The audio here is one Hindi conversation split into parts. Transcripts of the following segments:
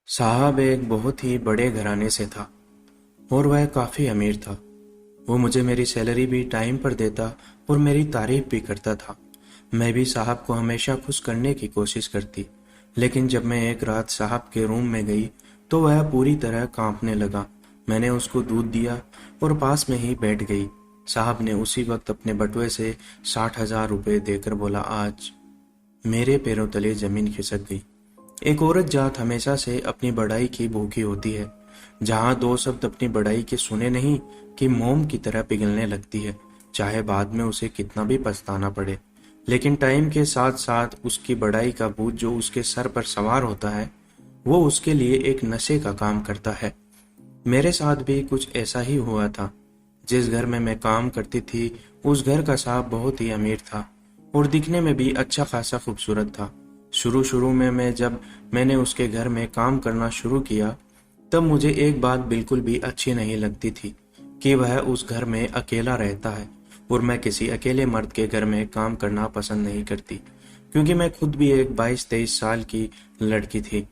साहब एक बहुत ही बड़े घराने से था और वह काफ़ी अमीर था। वो मुझे मेरी सैलरी भी टाइम पर देता और मेरी तारीफ भी करता था। मैं भी साहब को हमेशा खुश करने की कोशिश करती, लेकिन जब मैं एक रात साहब के रूम में गई तो वह पूरी तरह कांपने लगा। मैंने उसको दूध दिया और पास में ही बैठ गई। साहब ने उसी वक्त अपने बटुए से 60,000 रुपये देकर बोला, आज। मेरे पैरों तले जमीन खिसक गई। एक औरत जात हमेशा से अपनी बड़ाई की भूखी होती है। जहां दो शब्द अपनी बड़ाई के सुने नहीं कि मोम की तरह पिघलने लगती है, चाहे बाद में उसे कितना भी पछताना पड़े। लेकिन टाइम के साथ साथ उसकी बड़ाई का बोझ जो उसके सर पर सवार होता है, वो उसके लिए एक नशे का काम करता है। मेरे साथ भी कुछ ऐसा ही हुआ था। जिस घर में मैं काम करती थी, उस घर का साहब बहुत ही अमीर था और दिखने में भी अच्छा खासा खूबसूरत था। शुरू शुरू में जब मैंने उसके घर में काम करना शुरू किया, तब मुझे एक बात बिल्कुल भी अच्छी नहीं लगती थी कि वह उस घर में अकेला रहता है और मैं किसी अकेले मर्द के घर में काम करना पसंद नहीं करती, क्योंकि मैं खुद भी एक 22-23 साल की लड़की थी।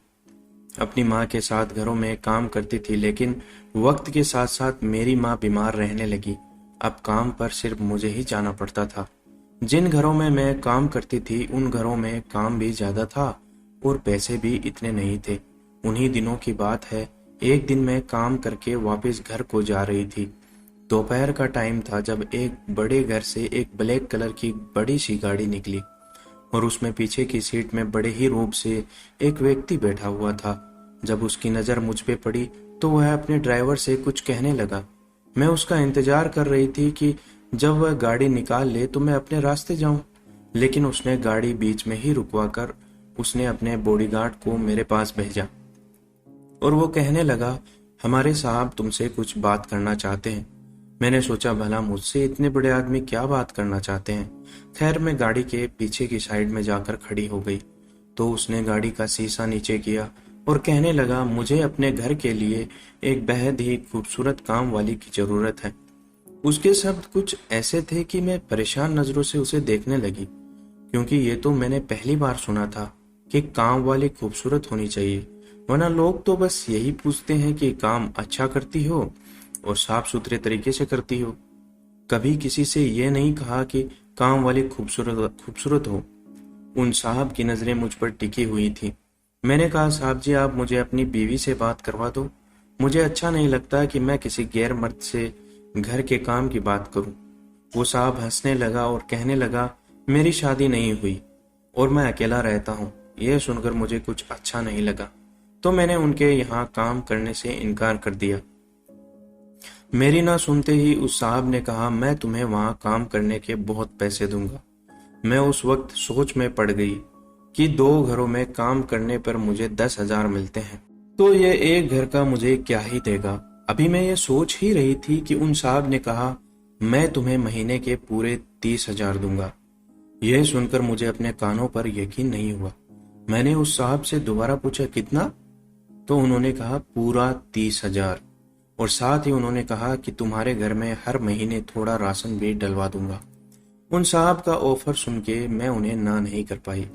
अपनी माँ के साथ घरों में काम करती थी, लेकिन वक्त के साथ साथ मेरी माँ बीमार रहने लगी। अब काम पर सिर्फ मुझे ही जाना पड़ता था। जिन घरों में मैं काम करती थी, उन घरों में काम भी ज्यादा था और पैसे भी इतने नहीं थे। उन्हीं दिनों की बात है, एक दिन मैं काम करके वापस घर को जा रही थी। दोपहर का टाइम था जब एक बड़े घर से एक ब्लैक कलर की बड़ी सी गाड़ी निकली और उसमें पीछे की सीट में बड़े ही रूप से एक व्यक्ति बैठा हुआ था। जब उसकी नज़र मुझ पे पड़ी तो वह अपने ड्राइवर से कुछ कहने लगा। मैं उसका इंतजार कर रही थी कि जब वह गाड़ी निकाल ले तो मैं अपने रास्ते जाऊं, लेकिन उसने गाड़ी बीच में ही रुकवा कर उसने अपने बॉडीगार्ड को मेरे पास भेजा और वो कहने लगा, हमारे साहब तुमसे कुछ बात करना चाहते हैं। मैंने सोचा, भला मुझसे इतने बड़े आदमी क्या बात करना चाहते हैं। खैर, मैं गाड़ी के पीछे की साइड में जाकर खड़ी हो गई तो उसने गाड़ी का शीशा नीचे किया और कहने लगा, मुझे अपने घर के लिए एक बेहद ही खूबसूरत काम वाली की जरूरत है। उसके शब्द कुछ ऐसे थे कि मैं परेशान नजरों से उसे देखने लगी, क्योंकि ये तो मैंने पहली बार सुना था कि काम वाली खूबसूरत होनी चाहिए, वरना लोग तो बस यही पूछते हैं कि काम अच्छा करती हो और साफ सुथरे तरीके से करती हो। कभी किसी से ये नहीं कहा कि काम वाली खूबसूरत खूबसूरत हो। उन साहब की नजरें मुझ पर टिकी हुई थी। मैंने कहा, साहब जी, आप मुझे अपनी बीवी से बात करवा दो। मुझे अच्छा नहीं लगता कि मैं किसी गैर मर्द से घर के काम की बात करूं। वो साहब हंसने लगा और कहने लगा, मेरी शादी नहीं हुई और मैं अकेला रहता हूं। यह सुनकर मुझे कुछ अच्छा नहीं लगा, तो मैंने उनके यहाँ काम करने से इनकार कर दिया। मेरी ना सुनते ही उस साहब ने कहा, मैं तुम्हें वहां काम करने के बहुत पैसे दूंगा। मैं उस वक्त सोच में पड़ गई कि 2 घरों में काम करने पर मुझे 10,000 मिलते हैं, तो ये एक घर का मुझे क्या ही देगा। अभी मैं ये सोच ही रही थी कि उन साहब ने कहा, मैं तुम्हें महीने के पूरे 30,000 दूंगा। यह सुनकर मुझे अपने कानों पर यकीन नहीं हुआ। मैंने उस साहब से दोबारा पूछा, कितना? तो उन्होंने कहा, पूरा 30,000, और साथ ही उन्होंने कहा कि तुम्हारे घर में हर महीने थोड़ा राशन भी डलवा दूंगा। उन साहब का ऑफर सुन के मैं उन्हें ना नहीं कर पाई।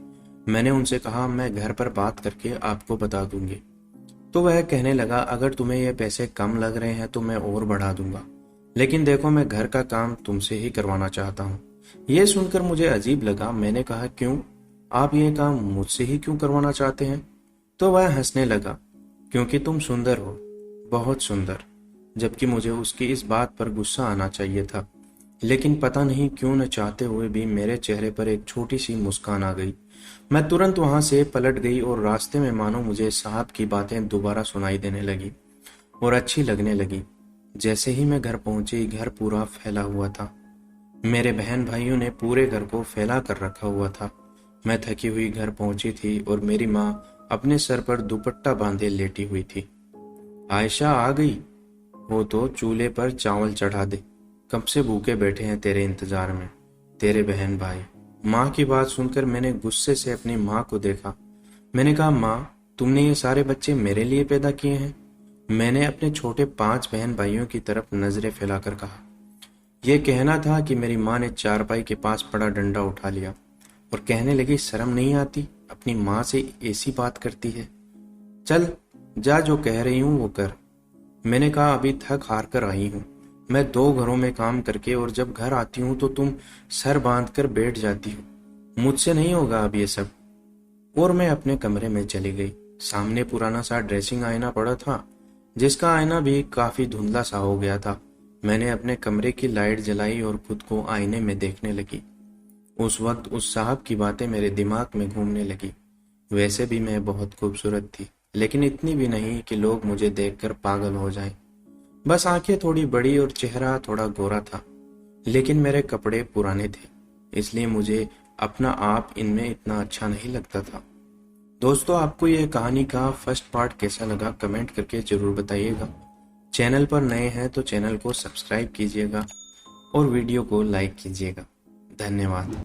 मैंने उनसे कहा, मैं घर पर बात करके आपको बता दूंगी। तो वह कहने लगा, अगर तुम्हें ये पैसे कम लग रहे हैं तो मैं और बढ़ा दूंगा, लेकिन देखो, मैं घर का काम तुमसे ही करवाना चाहता हूँ। यह सुनकर मुझे अजीब लगा। मैंने कहा, क्यों? आप ये काम मुझसे ही क्यों करवाना चाहते हैं? तो वह हंसने लगा, क्योंकि तुम सुंदर हो, बहुत सुंदर। जबकि मुझे उसकी इस बात पर गुस्सा आना चाहिए था, लेकिन पता नहीं क्यों न चाहते हुए भी मेरे चेहरे पर एक छोटी सी मुस्कान आ गई। मैं तुरंत वहां से पलट गई और रास्ते में मानो मुझे साहब की बातें दोबारा सुनाई देने लगी और अच्छी लगने लगी। जैसे ही मैं घर पहुंची, घर पूरा फैला हुआ था। मेरे बहन भाइयों ने पूरे घर को फैला कर रखा हुआ था। मैं थकी हुई घर पहुंची थी और मेरी माँ अपने सर पर दुपट्टा बांधे लेटी हुई थी। आयशा आ गई हो तो चूल्हे पर चावल चढ़ा दे, कब से भूखे बैठे हैं तेरे इंतजार में, तेरे बहन भाई। माँ की बात सुनकर मैंने गुस्से से अपनी माँ को देखा। मैंने कहा, माँ, तुमने ये सारे बच्चे मेरे लिए पैदा किए हैं? मैंने अपने छोटे 5 बहन भाइयों की तरफ नजरें फैलाकर कहा। यह कहना था कि मेरी माँ ने चारपाई के पास पड़ा डंडा उठा लिया और कहने लगी, शर्म नहीं आती? अपनी माँ से ऐसी बात करती है। चल, जा, जो कह रही हूँ वो कर। मैंने कहा, अभी थक हार कर आई हूँ। मैं 2 घरों में काम करके, और जब घर आती हूँ तो तुम सर बांध कर बैठ जाती हो। मुझसे नहीं होगा अब ये सब। और मैं अपने कमरे में चली गई। सामने पुराना सा ड्रेसिंग आईना पड़ा था, जिसका आईना भी काफी धुंधला सा हो गया था। मैंने अपने कमरे की लाइट जलाई और खुद को आईने में देखने लगी। उस वक्त उस साहब की बातें मेरे दिमाग में घूमने लगी। वैसे भी मैं बहुत खूबसूरत थी, लेकिन इतनी भी नहीं कि लोग मुझे देखकर पागल हो जाएं। बस आंखें थोड़ी बड़ी और चेहरा थोड़ा गोरा था, लेकिन मेरे कपड़े पुराने थे, इसलिए मुझे अपना आप इनमें इतना अच्छा नहीं लगता था। दोस्तों, आपको ये कहानी का फर्स्ट पार्ट कैसा लगा कमेंट करके जरूर बताइएगा। चैनल पर नए हैं तो चैनल को सब्सक्राइब कीजिएगा और वीडियो को लाइक कीजिएगा। धन्यवाद।